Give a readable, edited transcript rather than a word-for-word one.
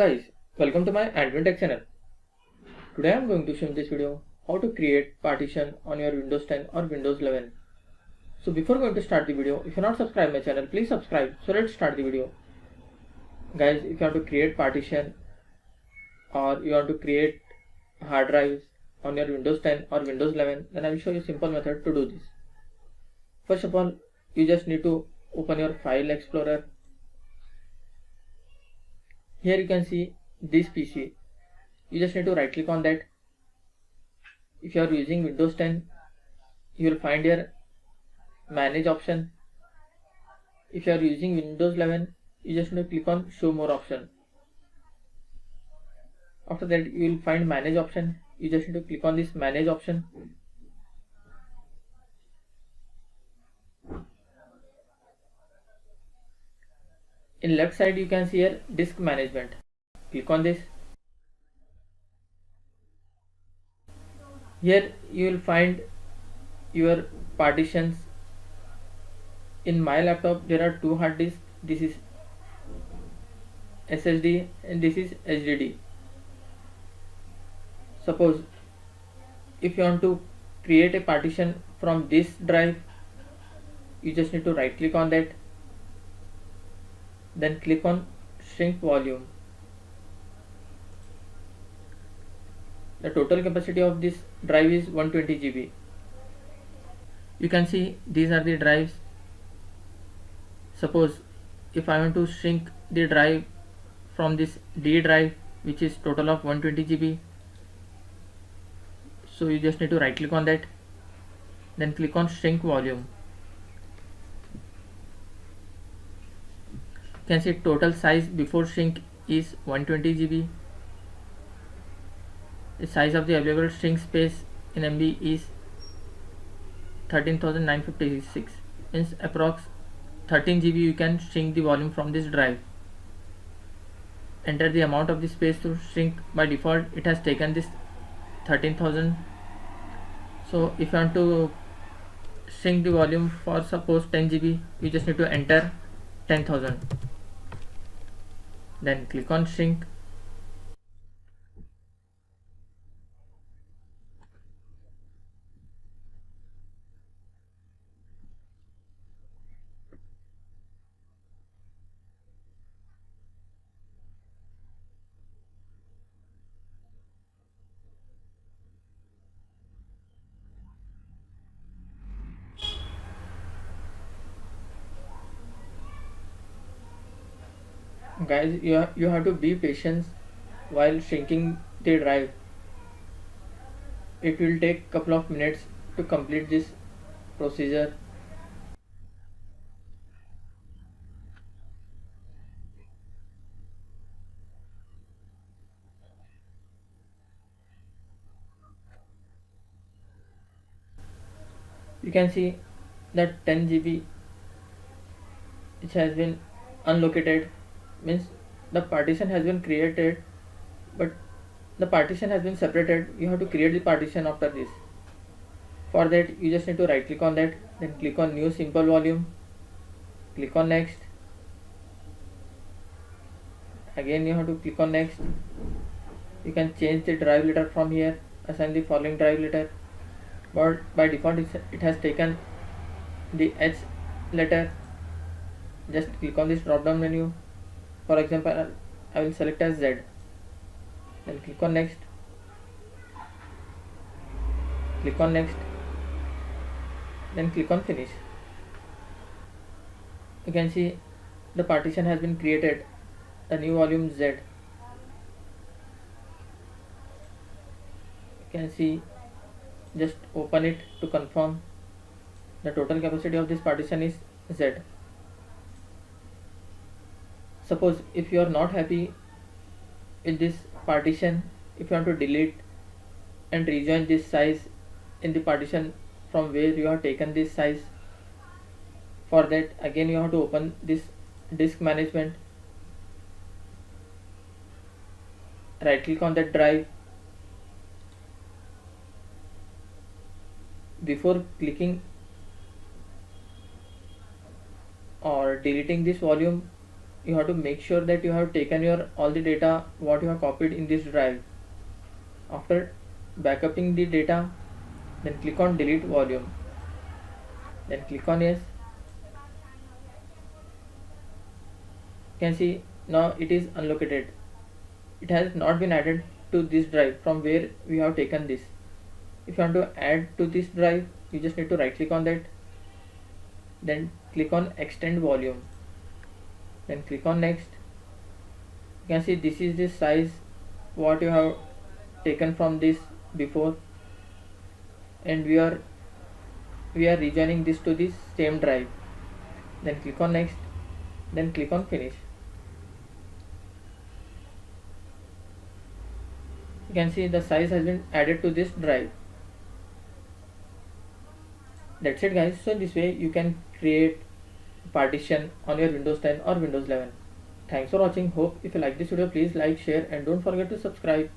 guys, welcome to my Admin Tech channel. Today I am going to show in this video how to create partition on your Windows 10 or Windows 11. So before going to start the video, if you are not subscribed my channel, please subscribe. So let's start the video. Guys, if you want to create partition or you want to create hard drives on your Windows 10 or Windows 11, then I will show you a simple method to do this. First of all, you just need to open your file explorer. Here you can see this PC. You just need to right click on that. If you are using Windows 10, you will find here manage option. If you are using Windows 11, you just need to click on show more option. After that you will find manage option. You just need to click on this manage option. In left side you can see here disk management. Click on this. Here you will find your partitions. In my laptop there are two hard disks. This is SSD and this is HDD. Suppose if you want to create a partition from this drive, you just need to right click on that, then click on shrink volume. The total capacity of this drive is 120 GB. You can see these are the drives. Suppose if I want to shrink the drive from this D drive, which is total of 120 GB, so you just need to right click on that, then click on shrink volume. You can see total size before shrink is 120 GB. The size of the available shrink space in MB is 13,956, means approx 13 GB you can shrink the volume from this drive. Enter the amount of the space to shrink. By default it has taken this 13,000. So if you want to shrink the volume for suppose 10 GB, you just need to enter 10,000, then click on shrink. Guys, you have to be patient while shrinking the drive. It will take couple of minutes to complete this procedure. You can see that 10 GB which has been unlocated, means the partition has been created but the partition has been separated. You have to create the partition after this. For that you just need to right click on that, then click on new simple volume, click on next. Again you have to click on next. You can change the drive letter from here, assign the following drive letter, but by default it has taken the H letter. Just click on this drop down menu. For example, I will select as Z, then click on next, click on next, then click on finish. You can see the partition has been created, the new volume Z. You can see, just open it to confirm. The total capacity of this partition is Z. Suppose if you are not happy with this partition, if you want to delete and rejoin this size in the partition from where you have taken this size, for that again you have to open this disk management, right click on that drive. Before clicking or deleting this volume, you have to make sure that you have taken your all the data what you have copied in this drive. After backupping the data, then click on delete volume, then click on yes. You can see now it is unlocated. It has not been added to this drive from where we have taken this. If you want to add to this drive, you just need to right click on that, then click on extend volume, then click on next. You can see this is the size what you have taken from this before, and we are rejoining this to this same drive. Then click on next, then click on finish. You can see the size has been added to this drive. That's it guys. So this way you can create partition on your Windows 10 or Windows 11. Thanks for watching. Hope if you like this video, please like, share and don't forget to subscribe.